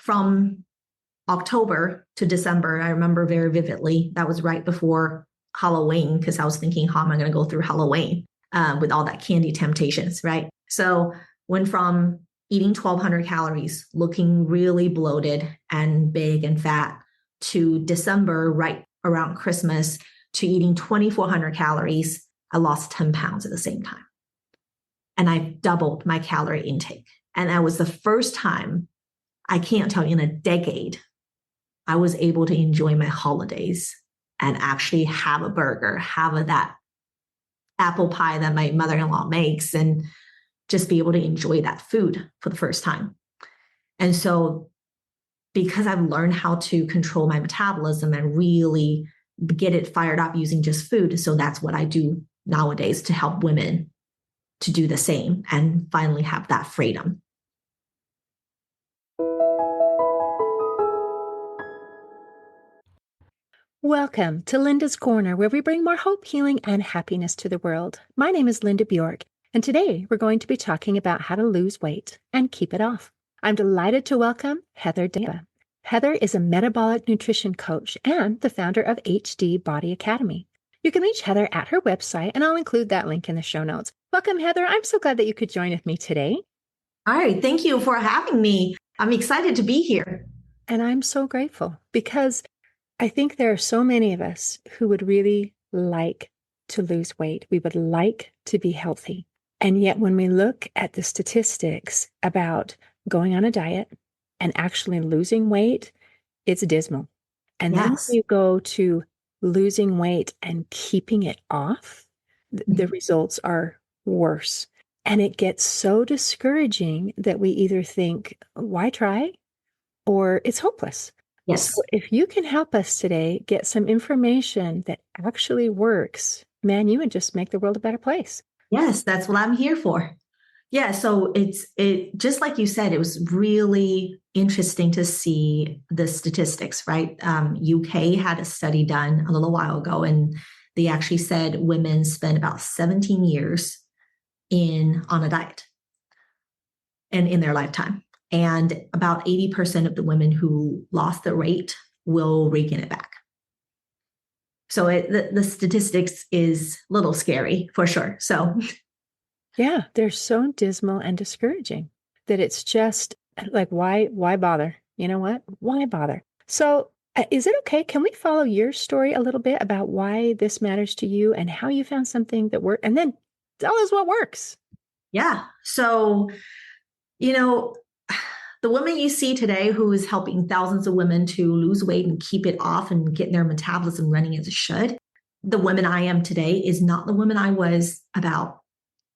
from October to December, I remember very vividly, that was right before Halloween, because I was thinking, how am I going to go through Halloween with all that candy temptations, right? So went from eating 1,200 calories, looking really bloated and big and fat, to December, right around Christmas, to eating 2,400 calories. I lost 10 pounds at the same time. And I doubled my calorie intake. And that was the first time, I can't tell you, in a decade, I was able to enjoy my holidays and actually have a burger, have that apple pie that my mother-in-law makes, and just be able to enjoy that food for the first time. And so because I've learned how to control my metabolism and really get it fired up using just food, so that's what I do nowadays to help women to do the same and finally have that freedom. Welcome to Linda's Corner, where we bring more hope, healing, and happiness to the world. My name is Linda Bjork, and today we're going to be talking about how to lose weight and keep it off. I'm delighted to welcome Heather Deba. Heather is a metabolic nutrition coach and the founder of HD Body Academy. You can reach Heather at her website, and I'll include that link in the show notes. Welcome, Heather. I'm so glad that you could join with me today. All right. Thank you for having me. I'm excited to be here. And I'm so grateful because I think there are so many of us who would really like to lose weight. We would like to be healthy. And yet when we look at the statistics about going on a diet and actually losing weight, it's dismal. And then when you go to losing weight and keeping it off, the results are worse. And it gets so discouraging that we either think, why try? Or it's hopeless. Yes. So if you can help us today get some information that actually works, man, you would just make the world a better place. Yes, that's what I'm here for. Yeah, so it just like you said, it was really interesting to see the statistics, right? UK had a study done a little while ago, and they actually said women spend about 17 years on a diet and in their lifetime. And about 80% of the women who lost the weight will regain it back. So the statistics is a little scary for sure. So yeah, they're so dismal and discouraging that it's just like, why bother? You know what? Why bother? So is it okay? Can we follow your story a little bit about why this matters to you and how you found something that worked? And then tell us what works. Yeah. So, the woman you see today who is helping thousands of women to lose weight and keep it off and get their metabolism running as it should, the woman I am today is not the woman I was about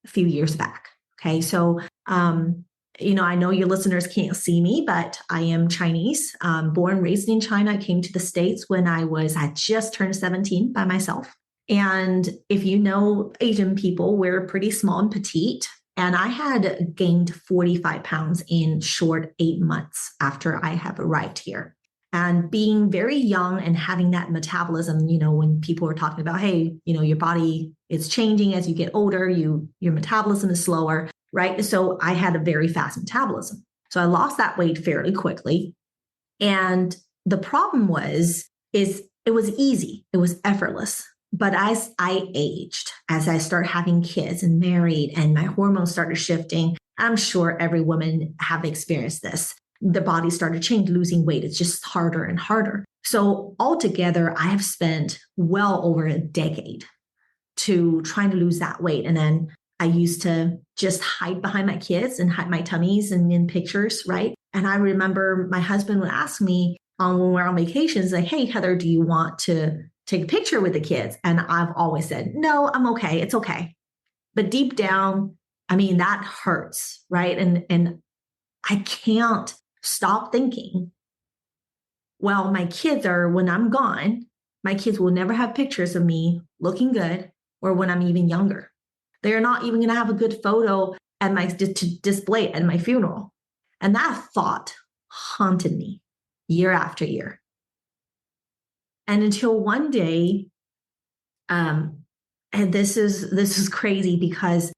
a few years back. Okay. So, I know your listeners can't see me, but I am Chinese, born, raised in China. I came to the States when I just turned 17 by myself. And if you know Asian people, we're pretty small and petite. And I had gained 45 pounds in short 8 months after I have arrived here. And being very young and having that metabolism, when people are talking about, hey, your body is changing as you get older, your metabolism is slower, right? So I had a very fast metabolism. So I lost that weight fairly quickly. And the problem is it was easy. It was effortless. But as I aged, as I started having kids and married and my hormones started shifting, I'm sure every woman have experienced this. The body started changing, losing weight. It's just harder and harder. So altogether, I have spent well over a decade to trying to lose that weight. And then I used to just hide behind my kids and hide my tummies and in pictures, right? And I remember my husband would ask me when we're on vacations, like, hey, Heather, do you want to take a picture with the kids? And I've always said, no, I'm okay. It's okay. But deep down, that hurts, right? And I can't stop thinking, well, when I'm gone, my kids will never have pictures of me looking good or when I'm even younger. They're not even going to have a good photo to display at my funeral. And that thought haunted me year after year. And until one day, and this is crazy because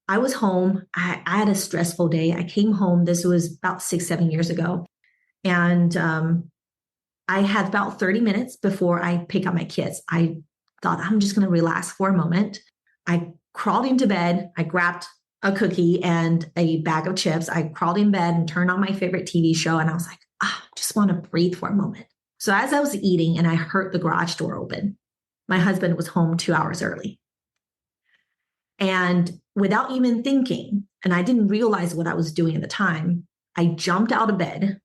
I was home. I had a stressful day. I came home. This was about 6-7 years ago. And I had about 30 minutes before I pick up my kids. I thought, I'm just going to relax for a moment. I crawled into bed. I grabbed a cookie and a bag of chips. I crawled in bed and turned on my favorite TV show. And I was like, just want to breathe for a moment. So as I was eating and I heard the garage door open, my husband was home 2 hours early. And without even thinking, and I didn't realize what I was doing at the time, I jumped out of bed,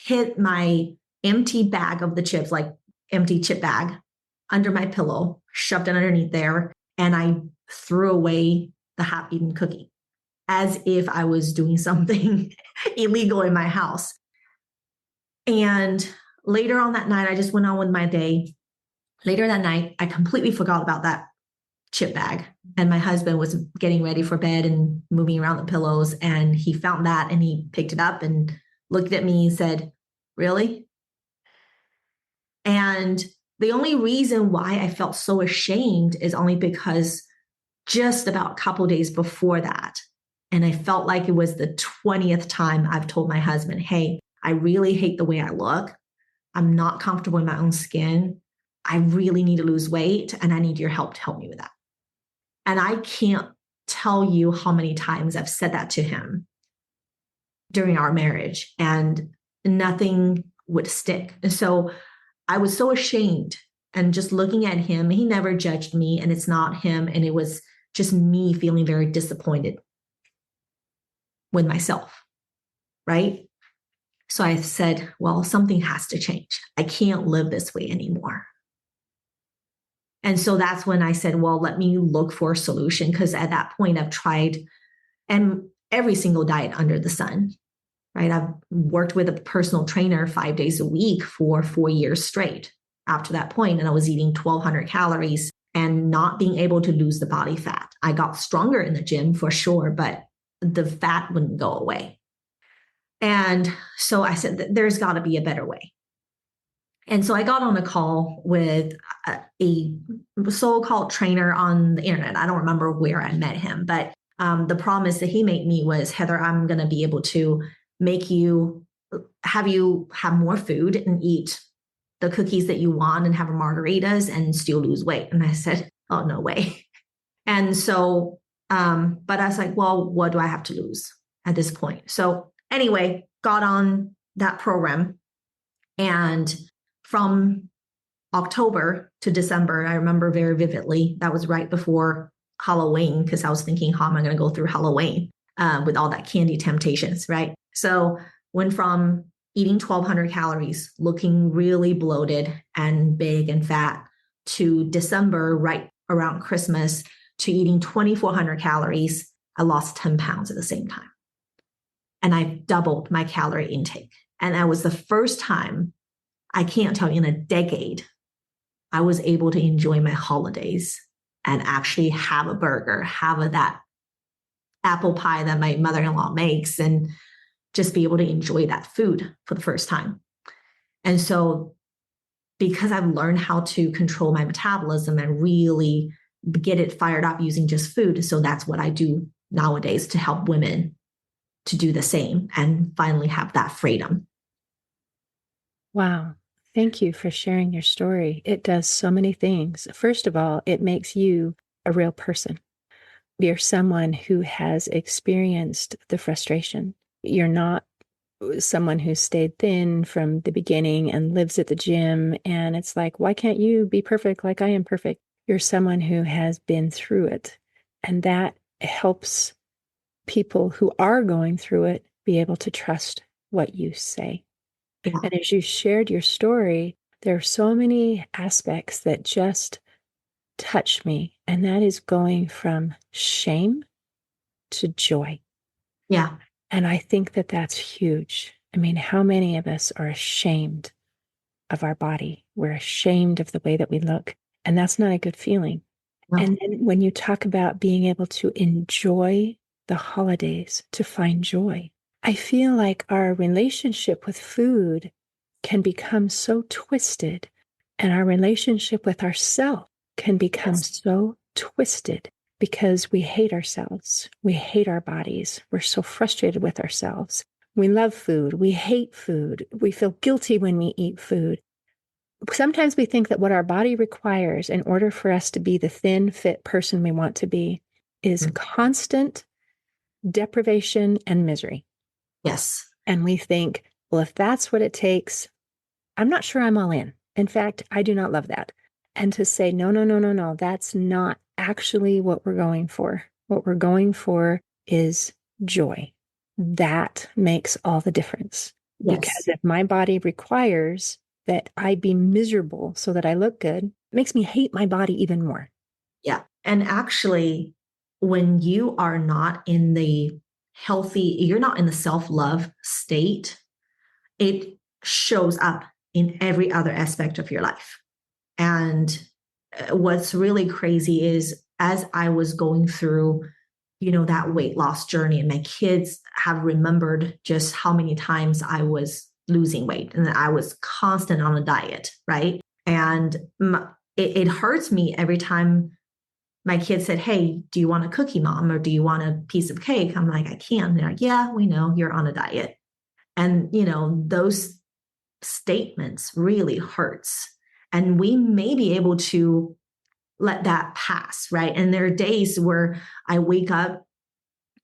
hit my empty bag of the chips, like empty chip bag, under my pillow, shoved it underneath there, and I threw away the half-eaten cookie as if I was doing something illegal in my house. And later on that night, I just went on with my day. Later that night, I completely forgot about that chip bag. And my husband was getting ready for bed and moving around the pillows. And he found that and he picked it up and looked at me and said, "Really?" And the only reason why I felt so ashamed is only because just about a couple days before that, and I felt like it was the 20th time I've told my husband, "Hey, I really hate the way I look. I'm not comfortable in my own skin. I really need to lose weight and I need your help to help me with that." And I can't tell you how many times I've said that to him during our marriage and nothing would stick. And so I was so ashamed, and just looking at him, he never judged me, and it's not him. And it was just me feeling very disappointed with myself, right? So I said, well, something has to change. I can't live this way anymore. And so that's when I said, well, let me look for a solution. Because at that point, I've tried every single diet under the sun, right? I've worked with a personal trainer 5 days a week for 4 years straight after that point, and I was eating 1,200 calories and not being able to lose the body fat. I got stronger in the gym for sure, but the fat wouldn't go away. And so I said, there's got to be a better way. And so I got on a call with a so-called trainer on the internet. I don't remember where I met him, but the promise that he made me was, "Heather, I'm going to be able to have you have more food and eat the cookies that you want and have margaritas and still lose weight." And I said, "Oh, no way." And so, but I was like, well, what do I have to lose at this point? So anyway, got on that program. And from October to December, I remember very vividly, that was right before Halloween, because I was thinking, how am I going to go through Halloween with all that candy temptations, right? So went from eating 1,200 calories, looking really bloated and big and fat, to December, right around Christmas, to eating 2,400 calories. I lost 10 pounds at the same time. And I doubled my calorie intake. And that was the first time, I can't tell you, in a decade, I was able to enjoy my holidays and actually have a burger, have that apple pie that my mother-in-law makes, and just be able to enjoy that food for the first time. And so because I've learned how to control my metabolism and really get it fired up using just food, so that's what I do nowadays to help women to do the same and finally have that freedom. Wow. Thank you for sharing your story. It does so many things. First of all, it makes you a real person. You're someone who has experienced the frustration. You're not someone who stayed thin from the beginning and lives at the gym. And it's like, why can't you be perfect like I am perfect? You're someone who has been through it. And that helps people who are going through it be able to trust what you say. Yeah. And as you shared your story, there are so many aspects that just touch me. And that is going from shame to joy. Yeah. And I think that that's huge. I mean, how many of us are ashamed of our body? We're ashamed of the way that we look. And that's not a good feeling. No. And then when you talk about being able to enjoy the holidays, to find joy, I feel like our relationship with food can become so twisted, and our relationship with ourselves can become so twisted because we hate ourselves. We hate our bodies. We're so frustrated with ourselves. We love food. We hate food. We feel guilty when we eat food. Sometimes we think that what our body requires in order for us to be the thin, fit person we want to be is constant deprivation and misery. Yes. And we think, well, if that's what it takes, I'm not sure I'm all in. In fact, I do not love that. And to say, no, no, no, no, no, that's not actually what we're going for. What we're going for is joy. That makes all the difference. Yes. Because if my body requires that I be miserable so that I look good, it makes me hate my body even more. Yeah. And actually, when you are not in the healthy, you're not in the self-love state, it shows up in every other aspect of your life. And what's really crazy is as I was going through, that weight loss journey, and my kids have remembered just how many times I was losing weight and I was constant on a diet, right? And it hurts me every time my kids said, "Hey, do you want a cookie, mom? Or do you want a piece of cake?" I'm like, "I can't." They're like, "Yeah, we know you're on a diet." And, those statements really hurts. And we may be able to let that pass, right? And there are days where I wake up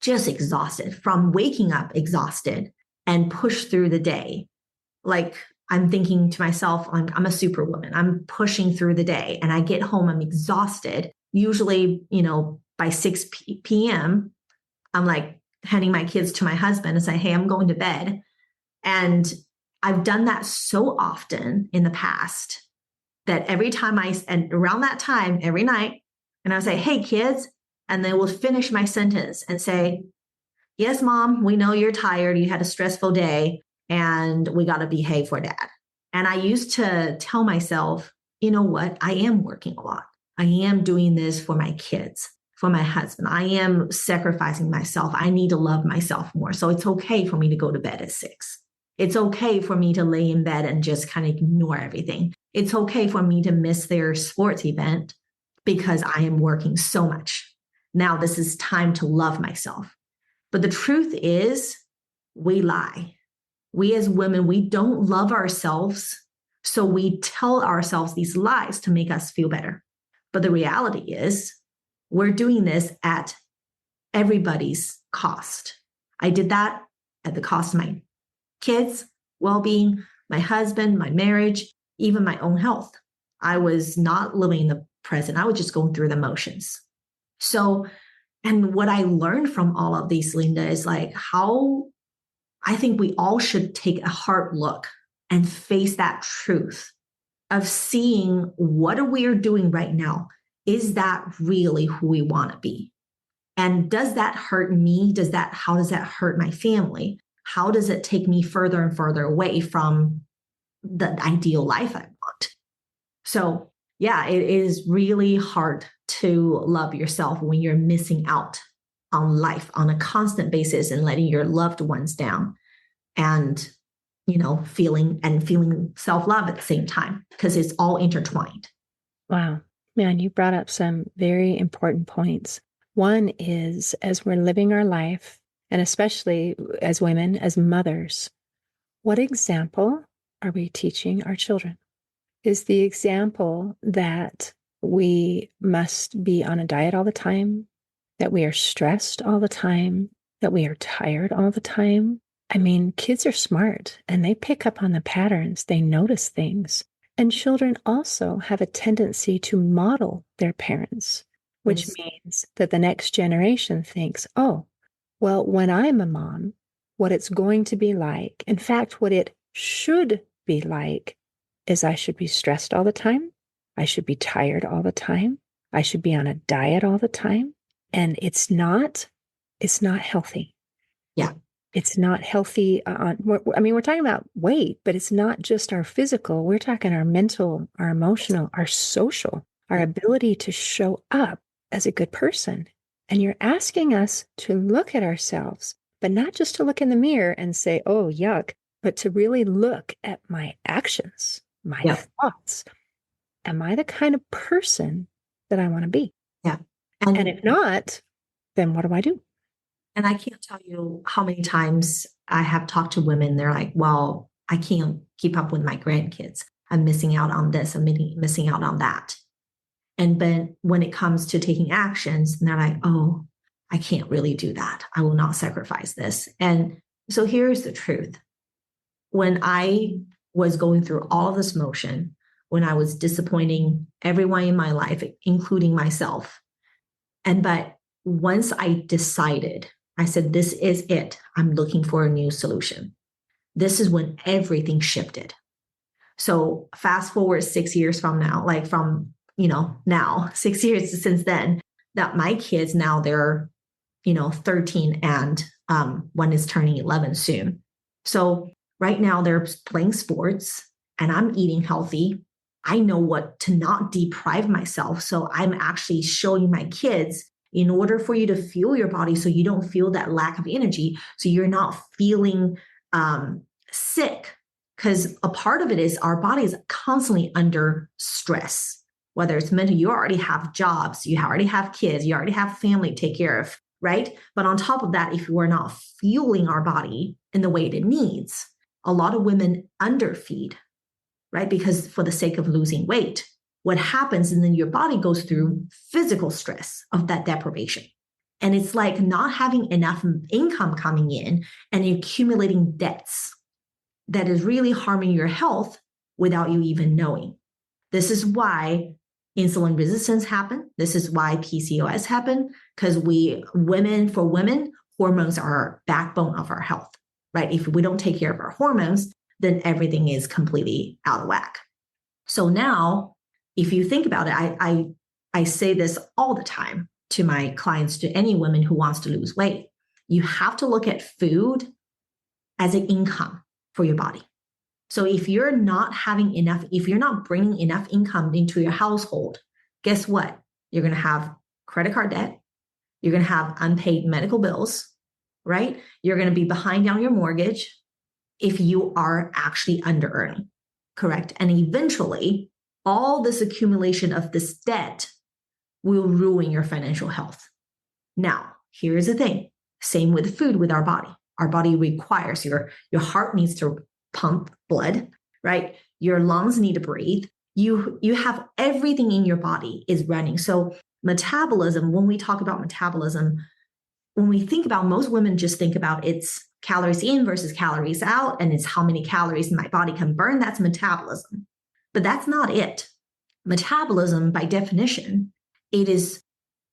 just exhausted from waking up exhausted and push through the day. Like I'm thinking to myself, I'm a superwoman. I'm pushing through the day and I get home, I'm exhausted. Usually, by 6 p.m., I'm like handing my kids to my husband and say, "Hey, I'm going to bed." And I've done that so often in the past that every time and around that time, every night, and I say, "Hey, kids," and they will finish my sentence and say, "Yes, mom, we know you're tired. You had a stressful day and we got to behave for dad." And I used to tell myself, you know what? I am working a lot. I am doing this for my kids, for my husband. I am sacrificing myself. I need to love myself more. So it's okay for me to go to bed at 6. It's okay for me to lay in bed and just kind of ignore everything. It's okay for me to miss their sports event because I am working so much. Now this is time to love myself. But the truth is, we lie. We as women, we don't love ourselves. So we tell ourselves these lies to make us feel better. But the reality is, we're doing this at everybody's cost. I did that at the cost of my kids' well-being, my husband, my marriage, even my own health. I was not living in the present. I was just going through the motions. So, and what I learned from all of these, Linda, is like how I think we all should take a hard look and face that truth of seeing what are we doing right now. Is that really who we want to be? And does that hurt me? How does that hurt my family? How does it take me further and further away from the ideal life I want? So yeah, it is really hard to love yourself when you're missing out on life on a constant basis and letting your loved ones down and, feeling self-love at the same time because it's all intertwined. Wow. Man, you brought up some very important points. One is as we're living our life, and especially as women, as mothers, what example are we teaching our children? Is the example that we must be on a diet all the time, that we are stressed all the time, that we are tired all the time? I mean, kids are smart and they pick up on the patterns, they notice things. And children also have a tendency to model their parents, which means that the next generation thinks, oh, well, when I'm a mom, what it's going to be like, in fact, what it should be like, is I should be stressed all the time. I should be tired all the time. I should be on a diet all the time. And it's not healthy. Yeah. It's not healthy. We're talking about weight, but it's not just our physical. We're talking our mental, our emotional, our social, our ability to show up as a good person. And you're asking us to look at ourselves, but not just to look in the mirror and say, oh, yuck, but to really look at my actions, my thoughts. Am I the kind of person that I want to be? Yeah. And if not, then what do I do? And I can't tell you how many times I have talked to women. They're like, well, I can't keep up with my grandkids. I'm missing out on this. I'm missing out on that. And then when it comes to taking actions, they're like, oh, I can't really do that. I will not sacrifice this. And so here's the truth. When I was going through all of this motion, when I was disappointing everyone in my life, including myself, but once I decided, I said, this is it. I'm looking for a new solution. This is when everything shifted. So fast forward 6 years from now, like from, now 6 years since then, that my kids now they're, 13 and one is turning 11 soon. So right now they're playing sports and I'm eating healthy. I know what to not deprive myself. So I'm actually showing my kids in order for you to fuel your body so you don't feel that lack of energy, so you're not feeling sick. Because a part of it is our body is constantly under stress, whether it's mental, you already have jobs, you already have kids, you already have family to take care of, right? But on top of that, if we're not fueling our body in the way it needs, a lot of women underfeed, right? Because for the sake of losing weight, what happens and then your body goes through physical stress of that deprivation. And it's like not having enough income coming in and accumulating debts that is really harming your health without you even knowing. This is why insulin resistance happen. This is why PCOS happen, because for women, hormones are backbone of our health, right? If we don't take care of our hormones, then everything is completely out of whack. So now, if you think about it, I say this all the time to my clients, to any woman who wants to lose weight. You have to look at food as an income for your body. So if you're not having enough, if you're not bringing enough income into your household, guess what? You're going to have credit card debt. You're going to have unpaid medical bills, right? You're going to be behind on your mortgage if you are actually under earning, correct? And eventually, all this accumulation of this debt will ruin your financial health. Now, here's the thing. Same with food with our body. Our body requires your heart needs to pump blood, right? Your lungs need to breathe. You have everything in your body is running. So metabolism, when we talk about metabolism, when we think about, most women just think about it's calories in versus calories out, and it's how many calories my body can burn. That's metabolism. But that's not it. Metabolism, by definition, it is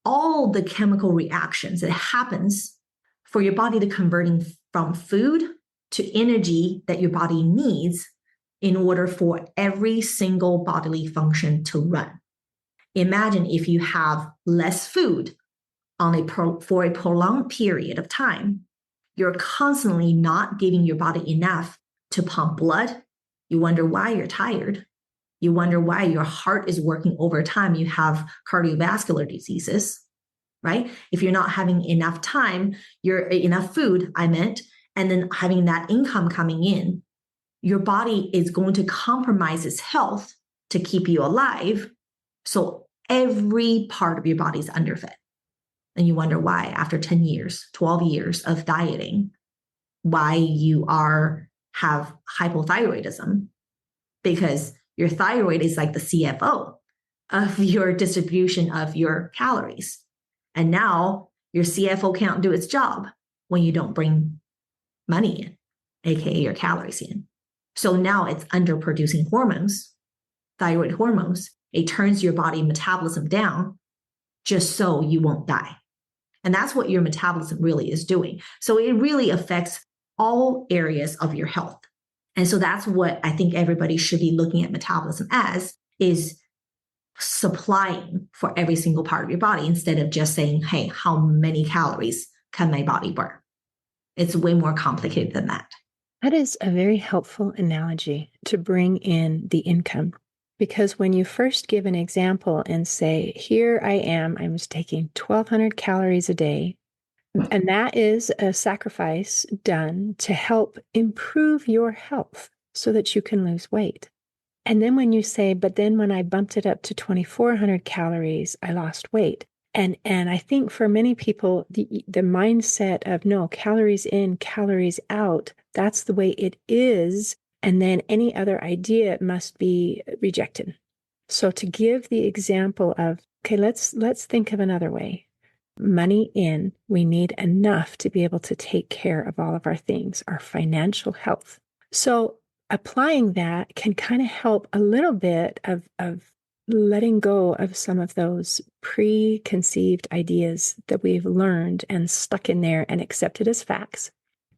all the chemical reactions that happens for your body to converting from food to energy that your body needs in order for every single bodily function to run. Imagine if you have less food for a prolonged period of time, you're constantly not giving your body enough to pump blood. You wonder why you're tired. You wonder why your heart is working overtime. You have cardiovascular diseases, right? If you're not having enough time, enough food, and then having that income coming in, your body is going to compromise its health to keep you alive. So every part of your body is underfed. And you wonder why, after 10 years, 12 years of dieting, why you have hypothyroidism, because your thyroid is like the CFO of your distribution of your calories. And now your CFO can't do its job when you don't bring money in, aka your calories in. So now it's underproducing hormones, thyroid hormones. It turns your body metabolism down just so you won't die. And that's what your metabolism really is doing. So it really affects all areas of your health. And so that's what I think everybody should be looking at metabolism as, is supplying for every single part of your body, instead of just saying, hey, how many calories can my body burn? It's way more complicated than that. That is a very helpful analogy to bring in the income. Because when you first give an example and say, here I'm taking 1,200 calories a day, and that is a sacrifice done to help improve your health so that you can lose weight. And then when you say, but then when I bumped it up to 2,400 calories, I lost weight. And I think for many people, the mindset of no, calories in, calories out, that's the way it is. And then any other idea must be rejected. So to give the example of, okay, let's think of another way. Money in, we need enough to be able to take care of all of our things, our financial health. So applying that can kind of help a little bit of letting go of some of those preconceived ideas that we've learned and stuck in there and accepted as facts.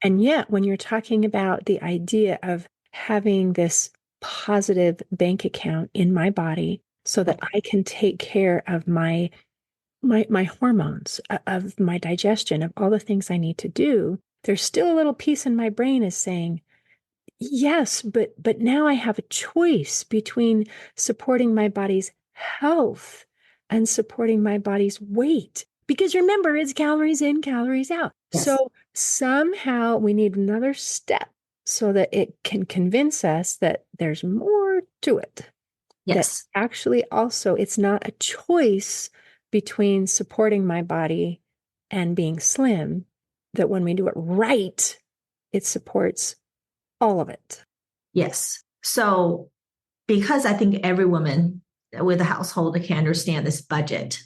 And yet, when you're talking about the idea of having this positive bank account in my body so that I can take care of my hormones, of my digestion, of all the things I need to do, there's still a little piece in my brain is saying, yes, but now I have a choice between supporting my body's health and supporting my body's weight. Because remember, it's calories in, calories out. Yes. So somehow we need another step so that it can convince us that there's more to it. Yes. That actually also it's not a choice between supporting my body and being slim, that when we do it right, it supports all of it. Yes. So because I think every woman with a household can understand this budget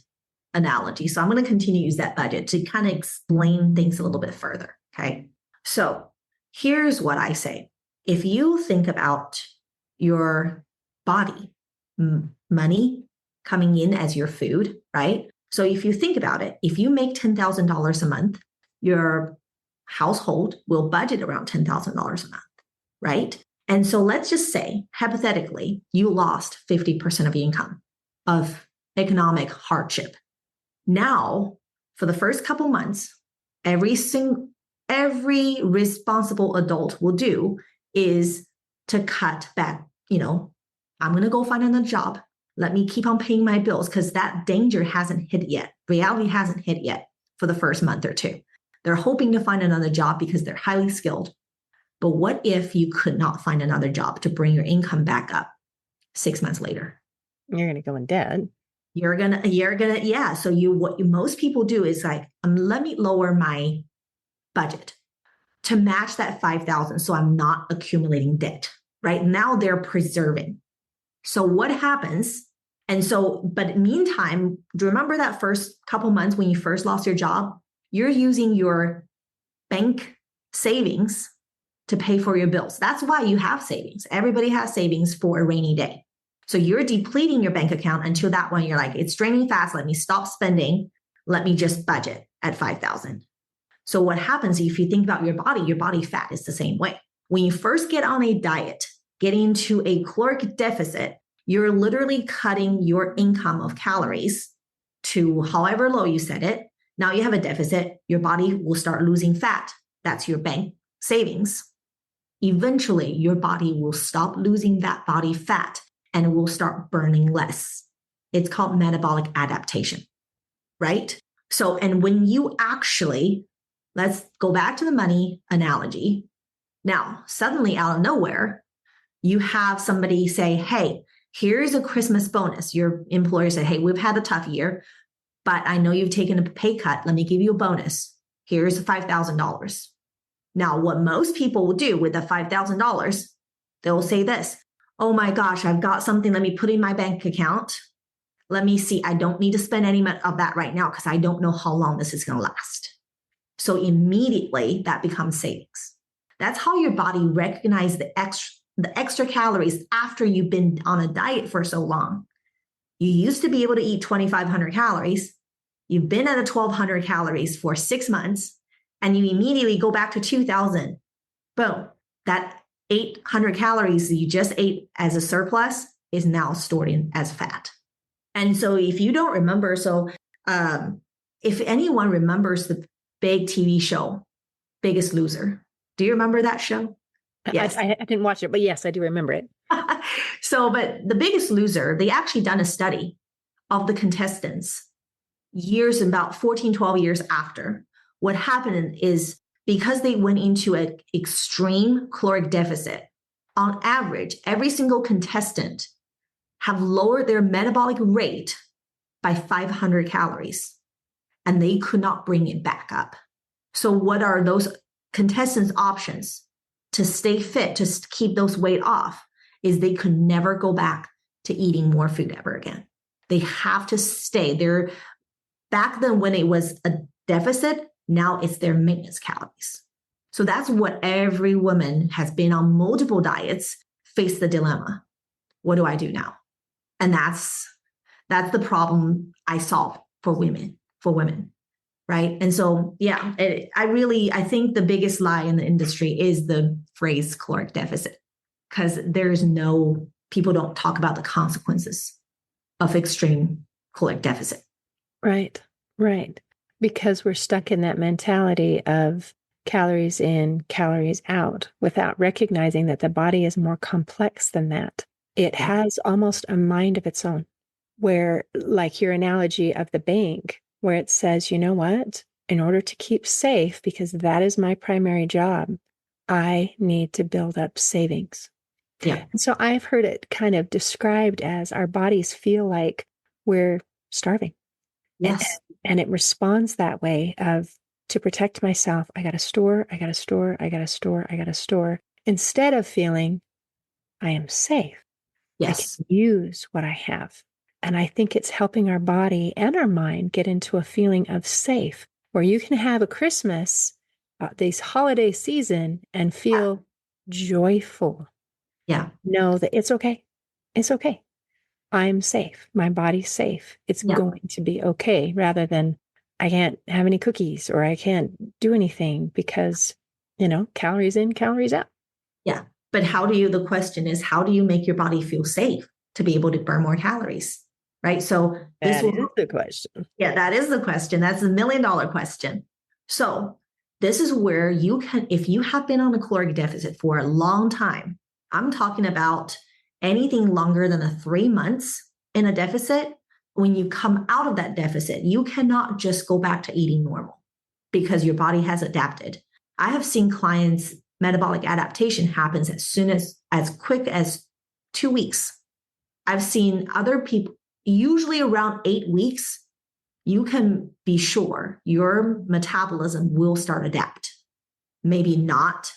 analogy. So I'm going to continue to use that budget to kind of explain things a little bit further. Okay. So here's what I say. If you think about your body, money coming in as your food, right? So if you think about it, if you make $10,000 a month, your household will budget around $10,000 a month, right? And so let's just say, hypothetically, you lost 50% of your income of economic hardship. Now, for the first couple months, every responsible adult will do is to cut back, I'm going to go find another job. Let me keep on paying my bills because that danger hasn't hit yet. Reality hasn't hit yet for the first month or two. They're hoping to find another job because they're highly skilled. But what if you could not find another job to bring your income back up 6 months later? You're going to go in debt. You're gonna, yeah. So most people do is like, let me lower my budget to match that 5,000. So I'm not accumulating debt, right? Now they're preserving. So what happens? And so, but meantime, do you remember that first couple months when you first lost your job? You're using your bank savings to pay for your bills. That's why you have savings. Everybody has savings for a rainy day. So you're depleting your bank account until that one, you're like, it's draining fast. Let me stop spending. Let me just budget at 5,000. So what happens if you think about your body fat is the same way. When you first get on a diet, getting into a caloric deficit, you're literally cutting your income of calories to however low you set it. Now you have a deficit, your body will start losing fat. That's your bank savings. Eventually, your body will stop losing that body fat and it will start burning less. It's called metabolic adaptation, right? So, and when you actually, let's go back to the money analogy. Now, suddenly out of nowhere, you have somebody say, hey, here's a Christmas bonus. Your employer said, hey, we've had a tough year, but I know you've taken a pay cut. Let me give you a bonus. Here's $5,000. Now, what most people will do with the $5,000, they'll say this, oh my gosh, I've got something. Let me put in my bank account. Let me see. I don't need to spend any of that right now because I don't know how long this is going to last. So immediately that becomes savings. That's how your body recognizes the extra calories after you've been on a diet for so long. You used to be able to eat 2,500 calories. You've been at a 1,200 calories for 6 months, and you immediately go back to 2,000. Boom. That 800 calories you just ate as a surplus is now stored in as fat. And so if you don't remember, if anyone remembers the big TV show, Biggest Loser, do you remember that show? Yes. I didn't watch it, but yes, I do remember it. But the Biggest Loser, they actually done a study of the contestants years, about 14, 12 years after. What happened is because they went into an extreme caloric deficit, on average, every single contestant have lowered their metabolic rate by 500 calories. and they could not bring it back up. So what are those contestants' options to stay fit, to keep those weight off? Is they could never go back to eating more food ever again. They have to stay there. Back then when it was a deficit, now it's their maintenance calories. So that's what every woman has been on multiple diets face the dilemma. What do I do now? And that's the problem I solve for women, right? And so, yeah, I think the biggest lie in the industry is the phrase caloric deficit, because people don't talk about the consequences of extreme caloric deficit. Right, right. Because we're stuck in that mentality of calories in, calories out, without recognizing that the body is more complex than that. It has almost a mind of its own, where, like your analogy of the bank, where it says, you know what, in order to keep safe, because that is my primary job, I need to build up savings. Yeah. And so I've heard it kind of described as our bodies feel like we're starving. Yes. And it responds that way of, to protect myself, I got to store, I got to store, I got to store, I got to store, instead of feeling I am safe. Yes. I can use what I have. And I think it's helping our body and our mind get into a feeling of safe, where you can have a Christmas, this holiday season, and feel joyful. Yeah. Know that it's okay. It's okay. I'm safe. My body's safe. It's going to be okay, rather than I can't have any cookies or I can't do anything because, calories in, calories out. Yeah. But the question is, how do you make your body feel safe to be able to burn more calories? Right. So that is the question. Yeah, that is the question. That's the $1 million question. So this is where you can, if you have been on a caloric deficit for a long time, I'm talking about anything longer than 3 months in a deficit. When you come out of that deficit, you cannot just go back to eating normal because your body has adapted. I have seen clients, metabolic adaptation happens as quick as 2 weeks. I've seen other people, usually around 8 weeks, you can be sure your metabolism will start adapt. Maybe not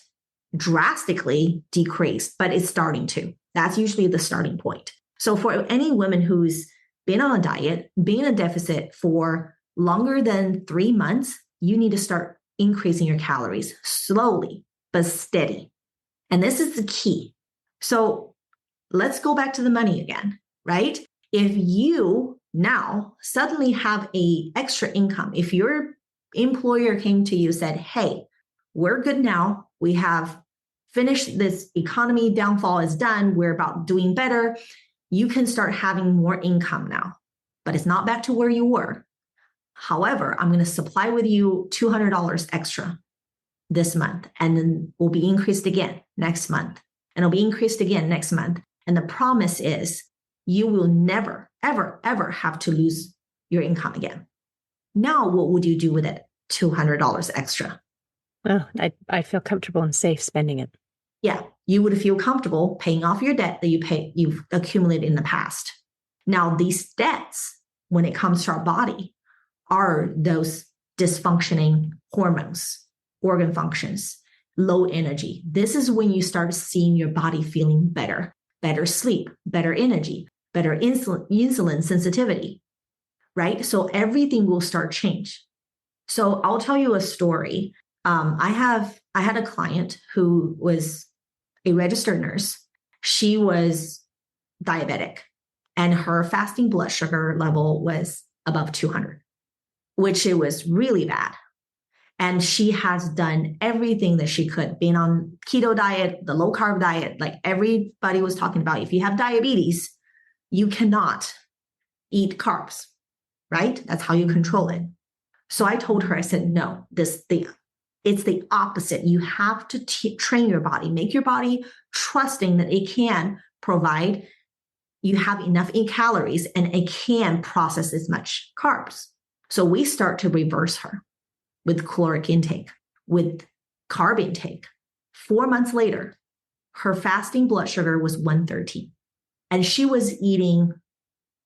drastically decrease, but it's starting to. That's usually the starting point. So for any woman who's been on a diet, been in a deficit for longer than 3 months, you need to start increasing your calories slowly, but steady. And this is the key. So let's go back to the money again, right? If you now suddenly have a extra income, if your employer came to you and said, hey, we're good now, we have finished this economy downfall is done, we're about doing better, you can start having more income now, but it's not back to where you were. However, I'm going to supply with you $200 extra this month, and then will be increased again next month, and it'll be increased again next month. And the promise is you will never, ever, ever have to lose your income again. Now, what would you do with it? $200 extra. Oh, I feel comfortable and safe spending it. Yeah, you would feel comfortable paying off your debt that you've accumulated in the past. Now, these debts, when it comes to our body, are those dysfunctioning hormones, organ functions, low energy. This is when you start seeing your body feeling better sleep, better energy, better insulin sensitivity, right? So everything will start change. So I'll tell you a story. I had a client who was a registered nurse. She was diabetic, and her fasting blood sugar level was above 200, which it was really bad. And she has done everything that she could, being on keto diet, the low carb diet, like everybody was talking about. If you have diabetes, you cannot eat carbs, right? That's how you control it. So I told her, I said, no, it's the opposite. You have to train your body, make your body trusting that it can provide, you have enough calories and it can process as much carbs. So we start to reverse her with caloric intake, with carb intake. 4 months later, her fasting blood sugar was 113. And she was eating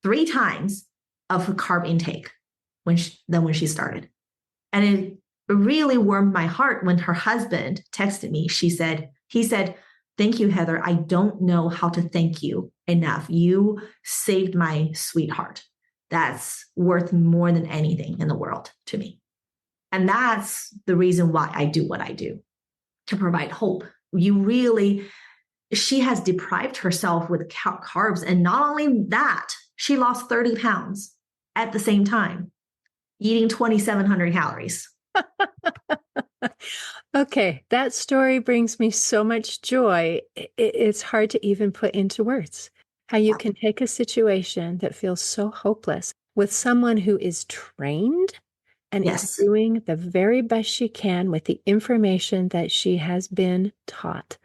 3 times of her carb intake than when she started. And it really warmed my heart when her husband texted me. He said, "Thank you, Heather. I don't know how to thank you enough. You saved my sweetheart. That's worth more than anything in the world to me." And that's the reason why I do what I do, to provide hope. She has deprived herself with carbs. And not only that, she lost 30 pounds at the same time, eating 2,700 calories. Okay, that story brings me so much joy. It's hard to even put into words how you can take a situation that feels so hopeless with someone who is trained and is Yes. doing the very best she can with the information that she has been taught.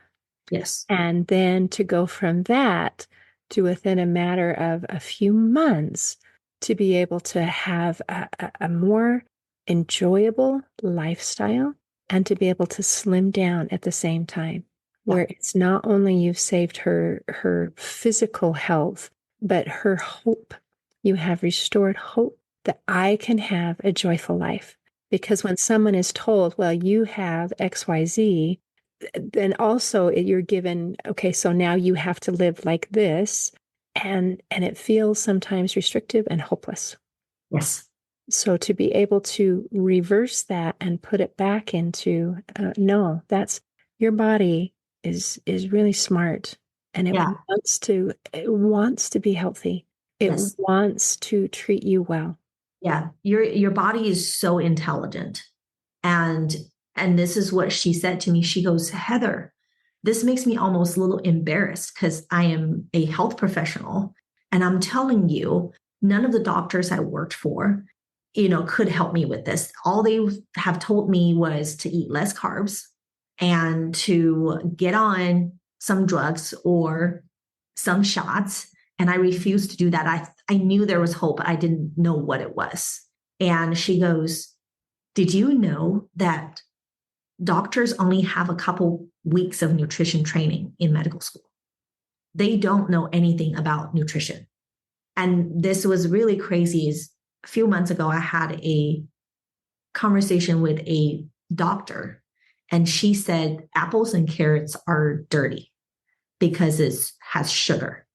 Yes. And then to go from that to within a matter of a few months to be able to have a more enjoyable lifestyle and to be able to slim down at the same time, where it's not only you've saved her physical health, but her hope. You have restored hope that I can have a joyful life. Because when someone is told, well, you have XYZ, then also you're given, okay, so now you have to live like this. And it feels sometimes restrictive and hopeless. Yes. So to be able to reverse that and put it back into, no, that's your body is really smart, and it wants to be healthy. It Yes. wants to treat you well. Yeah. Your body is so intelligent. And this is what she said to me. She goes, "Heather, this makes me almost a little embarrassed because I am a health professional. And I'm telling you, none of the doctors I worked for, could help me with this. All they have told me was to eat less carbs and to get on some drugs or some shots. And I refused to do that. I knew there was hope, but I didn't know what it was." And she goes, "Did you know that doctors only have a couple weeks of nutrition training in medical school? They don't know anything about nutrition." And this was really crazy. Is a few months ago, I had a conversation with a doctor, and she said apples and carrots are dirty because it has sugar.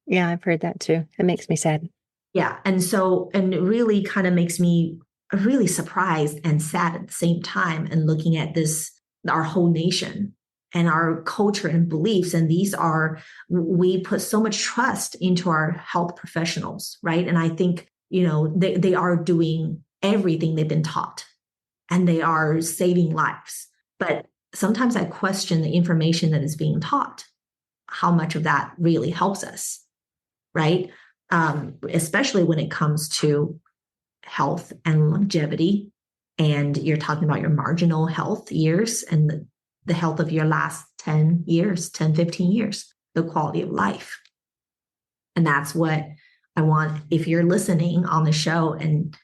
Yeah, I've heard that too. It makes me sad. Yeah. And it really kind of makes me really surprised and sad at the same time, and looking at this, our whole nation and our culture and beliefs. And we put so much trust into our health professionals, right? And I think, they are doing everything they've been taught, and they are saving lives. But sometimes I question the information that is being taught, how much of that really helps us, right? Especially when it comes to health and longevity. And you're talking about your marginal health years and the health of your last 10 years, 10, 15 years, the quality of life. And that's what I want. If you're listening on the show, and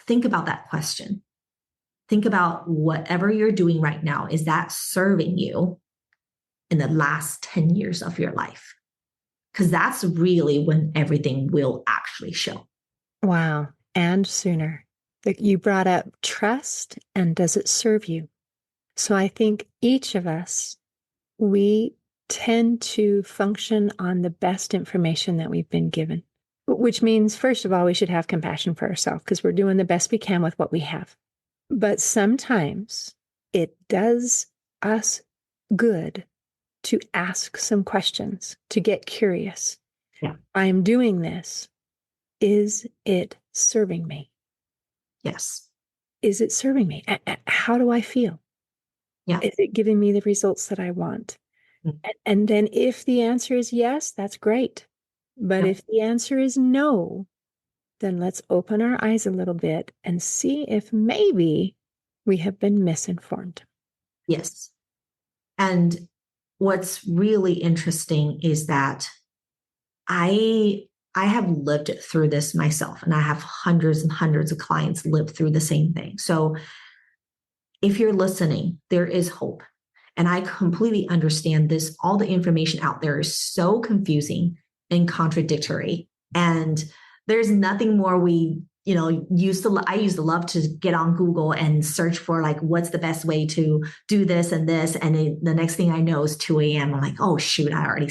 think about that question, think about whatever you're doing right now, is that serving you in the last 10 years of your life? Because that's really when everything will actually show. Wow. And sooner. You brought up trust, and does it serve you? So I think each of us, we tend to function on the best information that we've been given, which means, first of all, we should have compassion for ourselves because we're doing the best we can with what we have. But sometimes it does us good to ask some questions, to get curious. Yeah. I'm doing this. Is it serving me? Yes. Is it serving me? How do I feel? Yeah. Is it giving me the results that I want? Mm-hmm. And then if the answer is yes, that's great. But if the answer is no, then let's open our eyes a little bit and see if maybe we have been misinformed. Yes. And what's really interesting is that I have lived through this myself, and I have hundreds and hundreds of clients live through the same thing. So if you're listening, there is hope. And I completely understand this. All the information out there is so confusing and contradictory. And there's nothing more we I used to love to get on Google and search for like, what's the best way to do this and this. And the next thing I know is 2 a.m. I'm like, oh, shoot, I already,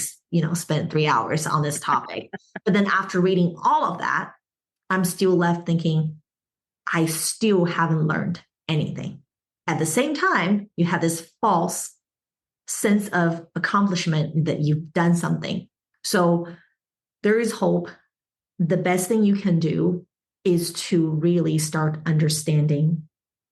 spent 3 hours on this topic. But then after reading all of that, I'm still left thinking, I still haven't learned anything. At the same time, you have this false sense of accomplishment that you've done something. So there is hope. The best thing you can do is to really start understanding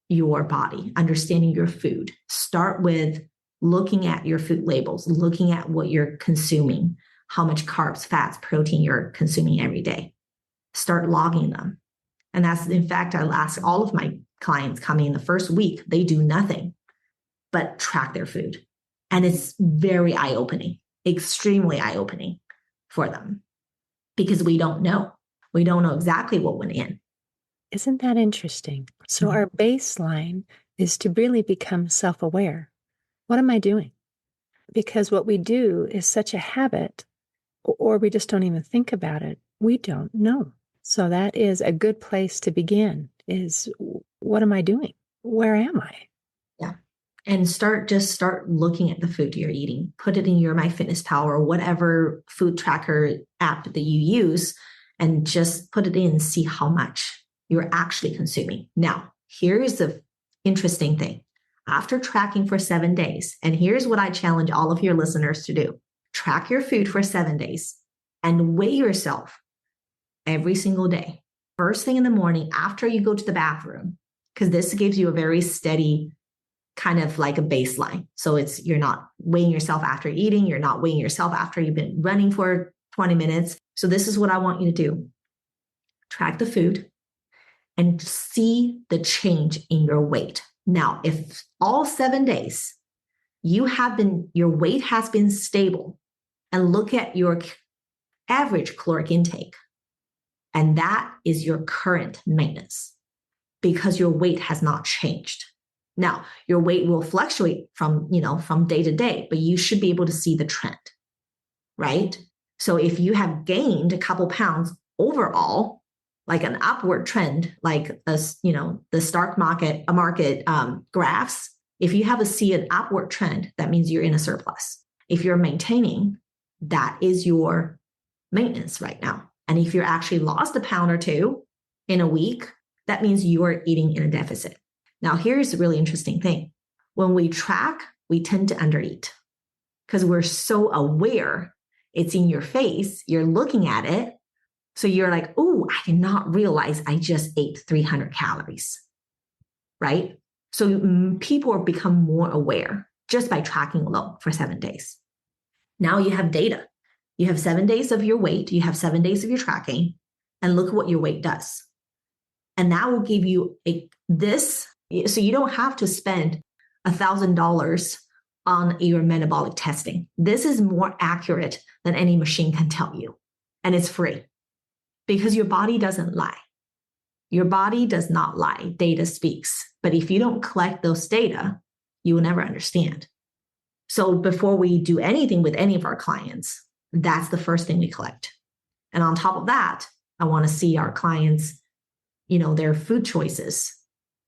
your body, understanding your food. Start with looking at your food labels, looking at what you're consuming, how much carbs, fats, protein you're consuming every day. Start logging them. And that's, in fact, I ask all of my clients coming in the first week, they do nothing but track their food. And it's very eye-opening, extremely eye-opening for them, because we don't know. We don't know exactly what went in. Isn't that interesting? So our baseline is to really become self-aware. What am I doing? Because what we do is such a habit, or we just don't even think about it. We don't know. So that is a good place to begin, is what am I doing? Where am I? Yeah. And start looking at the food you're eating. Put it in your MyFitnessPal or whatever food tracker app that you use, and just put it in and see how much you're actually consuming. Now, here's the interesting thing. After tracking for 7 days, and here's what I challenge all of your listeners to do. Track your food for 7 days and weigh yourself every single day. First thing in the morning after you go to the bathroom, because this gives you a very steady kind of like a baseline. So you're not weighing yourself after eating. You're not weighing yourself after you've been running for 20 minutes. So this is what I want you to do. Track the food and see the change in your weight. Now, if all 7 days your weight has been stable, and look at your average caloric intake, and that is your current maintenance, because your weight has not changed. Now, your weight will fluctuate from day to day, but you should be able to see the trend, right? So if you have gained a couple pounds overall, like an upward trend, like the stock market graphs, if you see an upward trend, that means you're in a surplus. If you're maintaining, that is your maintenance right now. And if you're actually lost a pound or two in a week, that means you are eating in a deficit. Now, here's a really interesting thing. When we track, we tend to undereat because we're so aware it's in your face, you're looking at it. So you're like, oh, I did not realize I just ate 300 calories, right? So people become more aware just by tracking alone for 7 days. Now you have data. You have 7 days of your weight. You have 7 days of your tracking, and look at what your weight does. And that will give you this. So you don't have to spend $1,000 on your metabolic testing. This is more accurate than any machine can tell you. And it's free because your body doesn't lie. Your body does not lie. Data speaks. But if you don't collect those data, you will never understand. So before we do anything with any of our clients, that's the first thing we collect. And on top of that, I want to see our clients, their food choices,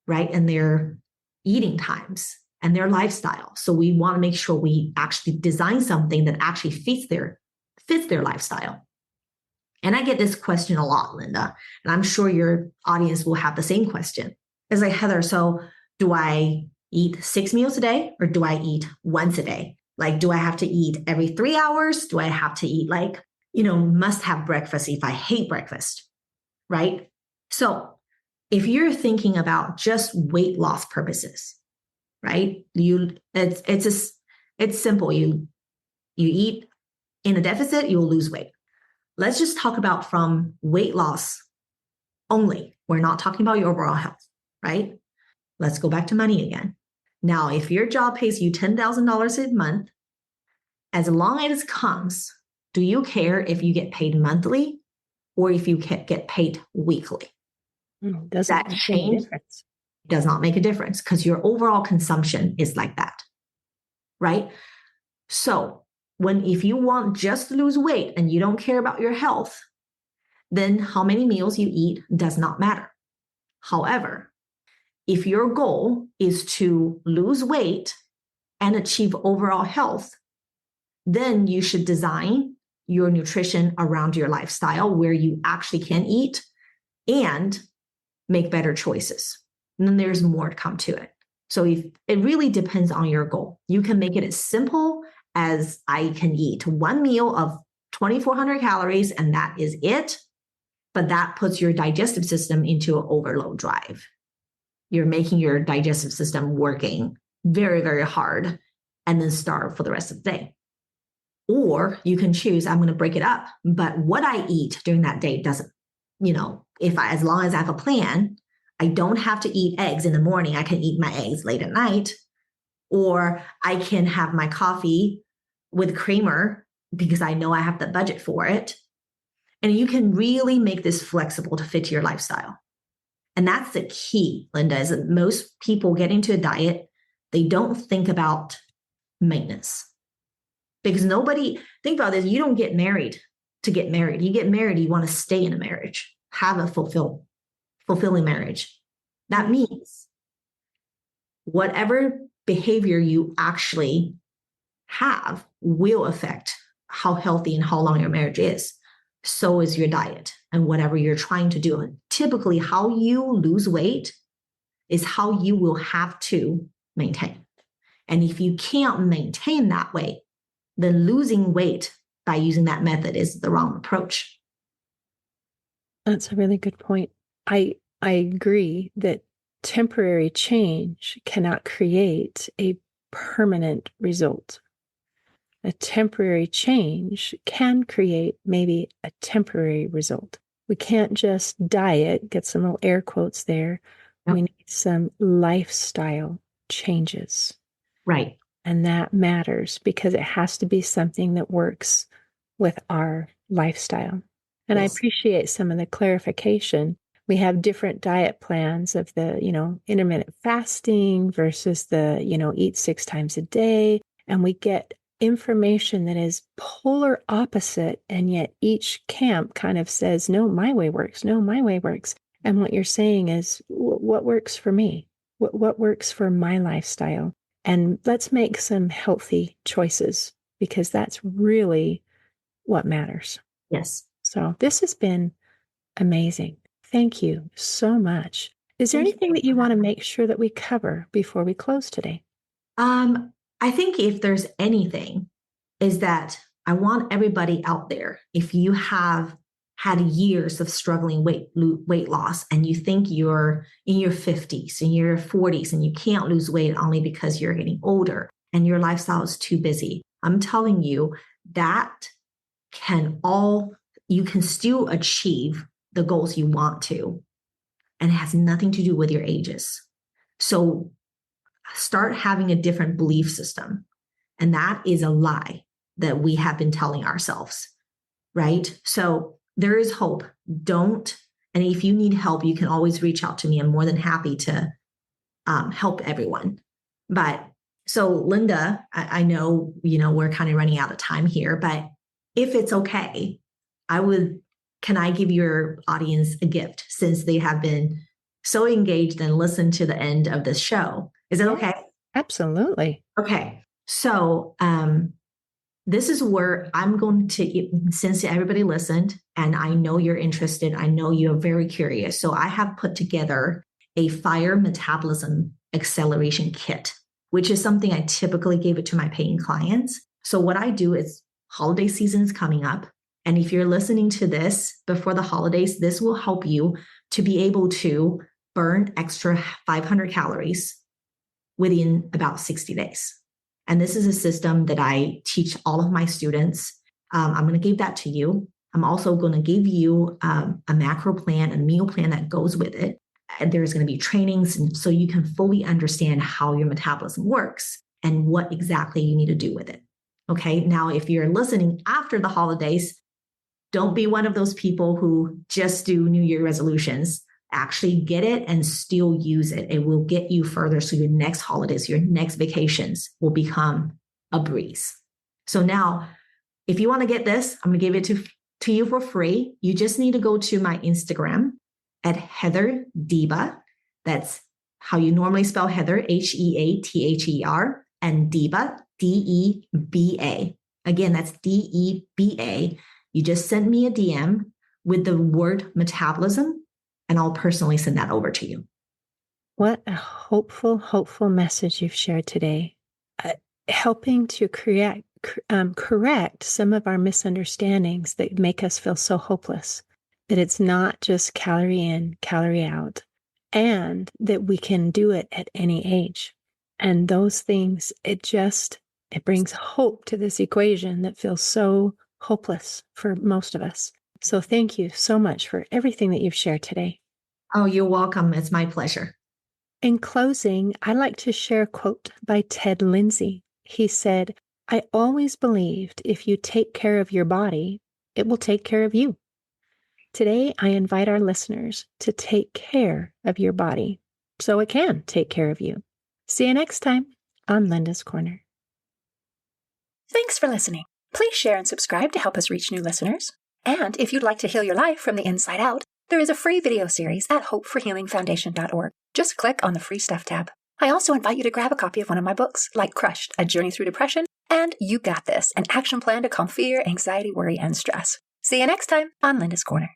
right? And their eating times and their lifestyle. So we want to make sure we actually design something that actually fits their lifestyle. And I get this question a lot, Linda, and I'm sure your audience will have the same question. It's like, Heather, so do I eat 6 meals a day or do I eat once a day? Like, do I have to eat every 3 hours? Do I have to eat must have breakfast if I hate breakfast, right? So if you're thinking about just weight loss purposes, right? It's simple. You eat in a deficit, you will lose weight. Let's just talk about from weight loss only. We're not talking about your overall health, right? Let's go back to money again. Now, if your job pays you $10,000 a month, as long as it comes, do you care if you get paid monthly or if you get paid weekly? Does that make any difference? Does not make a difference because your overall consumption is like that, right? So if you want just to lose weight and you don't care about your health, then how many meals you eat does not matter. However, if your goal is to lose weight and achieve overall health, then you should design your nutrition around your lifestyle where you actually can eat and make better choices. And then there's more to come to it. So if it really depends on your goal. You can make it as simple as I can eat one meal of 2,400 calories and that is it. But that puts your digestive system into an overload drive. You're making your digestive system working very, very hard and then starve for the rest of the day. Or you can choose, I'm going to break it up, but what I eat during that day doesn't, as long as I have a plan, I don't have to eat eggs in the morning. I can eat my eggs late at night, or I can have my coffee with creamer because I know I have the budget for it. And you can really make this flexible to fit your lifestyle. And that's the key, Linda, is that most people get into a diet, they don't think about maintenance. Because think about this, you don't get married to get married. You get married, you want to stay in a marriage, have a fulfilling marriage. That means whatever behavior you actually have will affect how healthy and how long your marriage is. So is your diet and whatever you're trying to do. And typically, how you lose weight is how you will have to maintain. And if you can't maintain that way, then losing weight by using that method is the wrong approach. That's a really good point. I agree that temporary change cannot create a permanent result. A temporary change can create maybe a temporary result. We can't just diet, get some little air quotes there. Yep. We need some lifestyle changes. Right. And that matters because it has to be something that works with our lifestyle. And yes. I appreciate some of the clarification. We have different diet plans of the, intermittent fasting versus the, eat 6 times a day. And we get information that is polar opposite. And yet each camp kind of says, no, my way works. No, my way works. And what you're saying is what works for me? What works for my lifestyle? And let's make some healthy choices because that's really what matters. Yes. So this has been amazing. Thank you so much. Is there anything that you want to make sure that we cover before we close today? I think if there's anything is that I want everybody out there, if you have had years of struggling weight loss and you think you're in your 50s and your 40s and you can't lose weight only because you're getting older and your lifestyle is too busy, I'm telling you that you can still achieve the goals you want to, and it has nothing to do with your ages. So start having a different belief system. And that is a lie that we have been telling ourselves, right? So there is hope. And if you need help, you can always reach out to me. I'm more than happy to help everyone. But so Linda, I know, we're kind of running out of time here, but if it's okay, can I give your audience a gift since they have been so engaged and listened to the end of this show? Is it okay? Absolutely. Okay. So, this is where I'm going to, since everybody listened and I know you're interested, I know you're very curious. So I have put together a fire metabolism acceleration kit, which is something I typically give it to my paying clients. So what I do is holiday season is coming up. And if you're listening to this before the holidays, this will help you to be able to burn extra 500 calories within about 60 days. And this is a system that I teach all of my students. I'm going to give that to you. I'm also going to give you a macro plan, a meal plan that goes with it. And there's going to be trainings so you can fully understand how your metabolism works and what exactly you need to do with it. Okay. Now, if you're listening after the holidays, don't be one of those people who just do New Year resolutions. Actually get it and still use it. It will get you further. So your next holidays, your next vacations will become a breeze. So now, if you want to get this, I'm going to give it to you for free. You just need to go to my Instagram at Heather Deba. That's how you normally spell Heather, Heather, and Deba, Deba. Again, that's Deba. You just send me a DM with the word metabolism, and I'll personally send that over to you. What a hopeful message you've shared today, helping to correct some of our misunderstandings that make us feel so hopeless, that it's not just calorie in, calorie out, and that we can do it at any age. And those things, it brings hope to this equation that feels so hopeless for most of us. So thank you so much for everything that you've shared today. Oh, you're welcome. It's my pleasure. In closing, I like to share a quote by Ted Lindsay. He said, "I always believed if you take care of your body, it will take care of you." Today, I invite our listeners to take care of your body so it can take care of you. See you next time on Linda's Corner. Thanks for listening. Please share and subscribe to help us reach new listeners. And if you'd like to heal your life from the inside out, there is a free video series at hopeforhealingfoundation.org. Just click on the Free Stuff tab. I also invite you to grab a copy of one of my books, like Crushed, A Journey Through Depression, and You Got This, an action plan to calm fear, anxiety, worry, and stress. See you next time on Linda's Corner.